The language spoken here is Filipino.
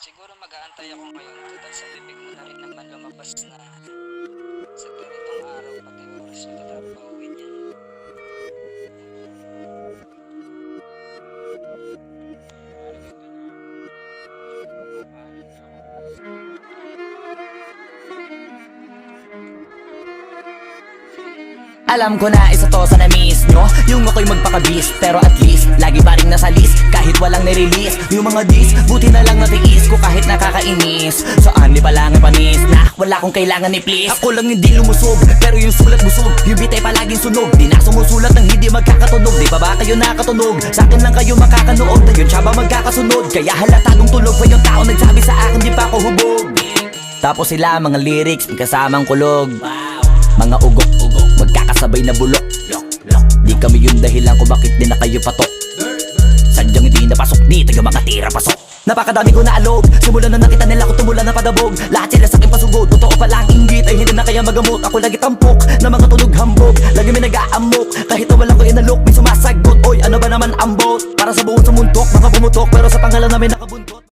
Siguro mag-aantay ako ngayon. Total sa bibig mo na rin naman lumabas na sa ganitong araw pati oras mo tatabawin yan. Alam ko na isa to sa na-miss nyo, yung ako'y magpakabis. Pero at least, lagi pa rin nasa list kahit walang nirelease. Yung mga dis, buti na lang natiis ko kahit nakakainis. Saan di pa lang panis na wala kong kailangan ni please. Ako lang hindi lumusog, pero yung sulat busog. Yung bitay palaging sunog, di na sumusulat ng hindi magkakatunog. Di ba ba kayo nakatunog? Sa akin lang kayo makakanood, na yun siya ba magkakasunod? Kaya halatadong tulog pa yung tao nagsabi sa akin di pa ako hubog. Tapos sila mga lyrics, may kasamang kulog. Mga ugok-ugok, magkakasabay na bulok. Di kami yung dahilan kung bakit di na kayo patok. Sadyang hindi napasok, di tayo mga tira pasok. Napakadami ko na alog, simulan na nakita nila ko tumula na padabog. Lahat sila sa akin pasugod, totoo palang inggit ay hindi na kaya magamot. Ako lagi tampok, na mga tunog hambog. Lagi may nag-aamok, kahit na walang ko inalok. May sumasagot, oy ano ba naman ambot? Para sa buong sumuntok, mga bumutok, pero sa pangalan namin nakabuntok.